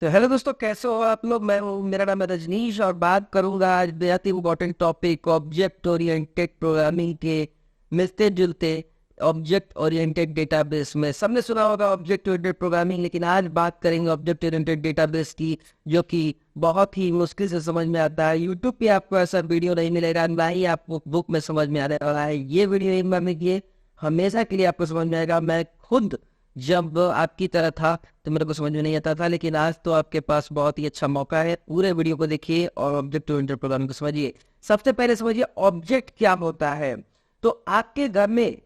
तो हेलो दोस्तों, कैसे हो आप लोग। मैं हूँ, मेरा नाम है रजनीश और बात करूंगा आज बहुत ही important topic object oriented programming के मिलते जुलते ऑब्जेक्ट ओरिएंटेड डेटाबेस में। सबने सुना होगा ऑब्जेक्ट ओरिएंटेड प्रोग्रामिंग, लेकिन आज बात करेंगे ऑब्जेक्ट ओरिएंटेड डेटाबेस की, जो कि बहुत ही मुश्किल से समझ में आता है। यूट्यूब पे आपको ऐसा वीडियो नहीं मिलेगा, ना ही आपको बुक में समझ में आने वाला है। ये वीडियो एक बार में ये हमेशा के लिए आपको समझ में आएगा। मैं खुद जब आपकी तरह था तो मेरे को समझ में नहीं आता था, लेकिन आज तो आपके पास बहुत ही अच्छा मौका है। पूरे वीडियो को देखिए और ऑब्जेक्ट ओरिएंटेड प्रोग्रामिंग को समझिए। सबसे पहले समझिए ऑब्जेक्ट क्या होता है। तो आपके घर में,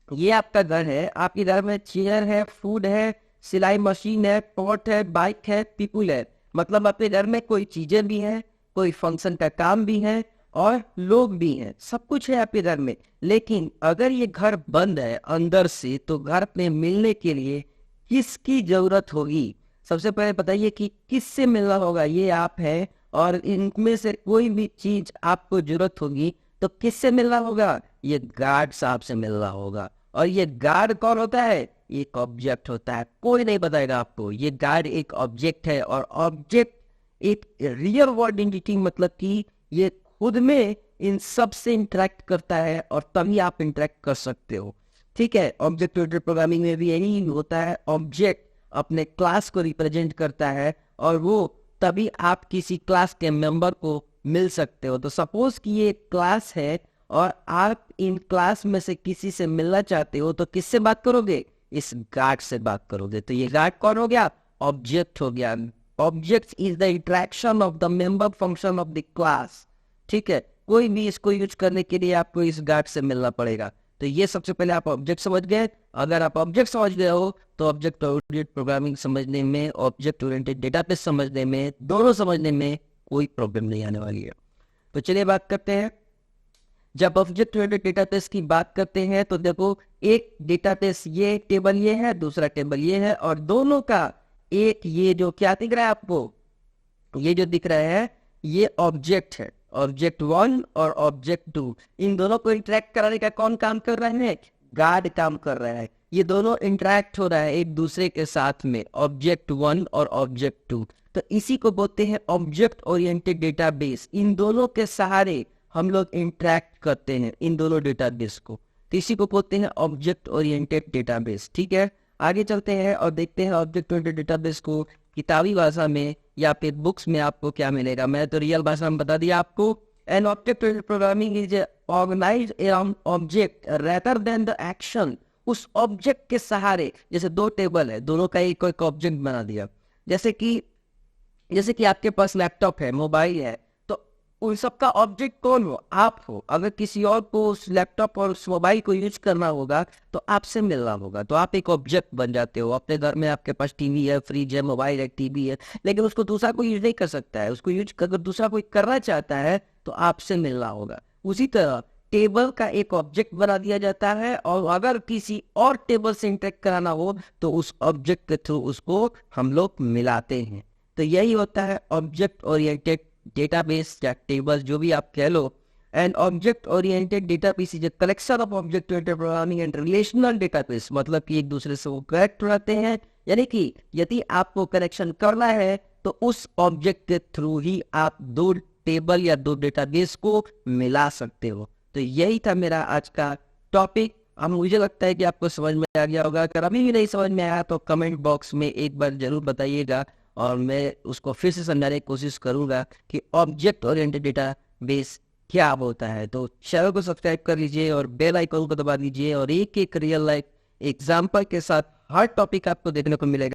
ये आपका घर है, आपके घर में चेयर है, फूड है, सिलाई मशीन है, पॉट है, बाइक है, पीपुल है। मतलब आपके घर में कोई चीजें भी हैं, कोई फंक्शन का काम भी है और लोग भी हैं, सब कुछ है आपके घर में। लेकिन अगर ये घर बंद है अंदर से, तो घर में मिलने के लिए किसकी जरूरत होगी? सबसे पहले बताइए कि किससे मिलना होगा। ये आप है और इनमें से कोई भी चीज आपको जरूरत होगी तो किससे मिलना होगा? ये गार्ड साहब से मिलना होगा। और ये गार्ड कौन होता है? एक ऑब्जेक्ट होता है। कोई नहीं बताएगा आपको। ये गार्ड एक ऑब्जेक्ट है और ऑब्जेक्ट एक रियल वर्ल्ड एंटिटी, मतलब कि ये खुद में इन सब से इंटरेक्ट करता है और तभी आप इंटरेक्ट कर सकते हो। ठीक है, ऑब्जेक्ट ओरिएंटेड प्रोग्रामिंग में भी यही होता है। ऑब्जेक्ट अपने क्लास को रिप्रेजेंट करता है और वो तभी आप किसी क्लास के मेंबर को मिल सकते हो। तो सपोज कि ये क्लास है और आप इन क्लास में से किसी से मिलना चाहते हो, तो किससे बात करोगे? इस गार्ड से बात करोगे। तो ये गार्ड कौन हो गया? ऑब्जेक्ट हो गया। Object is the interaction of the member function of the class. ठीक है, कोई भी इसको यूज करने के लिए आपको इस गार्ड से मिलना पड़ेगा। तो ये सबसे पहले आप ऑब्जेक्ट समझ गए। अगर आप ऑब्जेक्ट समझ गए हो तो ऑब्जेक्ट ओरिएंटेड प्रोग्रामिंग समझने में, ऑब्जेक्ट ओरिएंटेड डेटाबेस समझने में, दोनों समझने में कोई प्रॉब्लम नहीं आने वाली है। तो चलिए बात करते हैं। जब ऑब्जेक्ट ओरिएंटेड डेटाबेस की बात करते हैं तो देखो, एक डेटाबेस, ये टेबल ये है, दूसरा टेबल ये है, और दोनों का एक, ये जो क्या दिख रहा है आपको, ये जो दिख रहा है, ये ऑब्जेक्ट है। ऑब्जेक्ट वन और ऑब्जेक्ट टू, इन दोनों को इंटरेक्ट कराने का कौन काम कर रहा है? गार्ड काम कर रहा है। ये दोनों इंटरेक्ट हो रहा है एक दूसरे के साथ में, ऑब्जेक्ट वन और ऑब्जेक्ट टू। तो इसी को बोलते हैं ऑब्जेक्ट ओरिएंटेड डेटाबेस। इन दोनों के सहारे हम लोग इंटरेक्ट करते हैं, इन दोनों डेटाबेस को। तो इसी को बोलते हैं ऑब्जेक्ट ओरिएंटेड डेटाबेस। ठीक है, आगे चलते हैं और देखते हैं ऑब्जेक्ट ओरिएंटेड डेटाबेस को किताबी भाषा में या फिर बुक्स में आपको क्या मिलेगा। मैं तो रियल भाषा में बता दिया आपको। An object oriented programming is organised around object rather than the action. उस ऑब्जेक्ट के सहारे, जैसे दो टेबल है, दोनों का एक ऑब्जेक्ट बना दिया। जैसे कि आपके पास लैपटॉप है, मोबाइल है, तो उन सब का ऑब्जेक्ट कौन हो? आप हो। अगर किसी और को उस लैपटॉप और उस मोबाइल को यूज करना होगा तो आपसे मिलना होगा, तो आप एक ऑब्जेक्ट बन जाते हो। अपने घर में आपके पास टीवी है, फ्रिज है, मोबाइल है, टीवी है, लेकिन उसको दूसरा कोई यूज नहीं कर सकता है। उसको यूज अगर दूसरा कोई करना चाहता है तो आपसे मिलना होगा। उसी तरह टेबल का एक ऑब्जेक्ट बना दिया जाता है, और अगर किसी और टेबल से इंटरेक्ट कराना हो तो उस ऑब्जेक्ट के थ्रू उसको हम लोग मिलाते हैं। तो यही होता है ऑब्जेक्ट ओरिएंटेड डेटाबेस या टेबल, जो भी आप कह लो। And object oriented database is a collection of object oriented programming and relational database. मतलब कि एक दूसरे से वो कनेक्ट रहते हैं, यानी कि यदि आपको कनेक्शन करना है तो उस ऑब्जेक्ट के थ्रू ही आप दो टेबल या दो डेटाबेस को मिला सकते हो। तो यही था मेरा आज का टॉपिक। अब मुझे लगता है कि आपको समझ में आ गया होगा। अगर अभी भी नहीं समझ में आया तो कमेंट बॉक्स में एक बार जरूर बताइएगा, और मैं उसको फिर से समझाने की कोशिश करूंगा कि ऑब्जेक्ट ओरिएंटेड डेटाबेस क्या होता है। तो चैनल को सब्सक्राइब कर लीजिए और बेल आइकन को दबा दीजिए, और एक एक रियल लाइफ एग्जाम्पल के साथ हर टॉपिक आपको देखने को मिलेगा।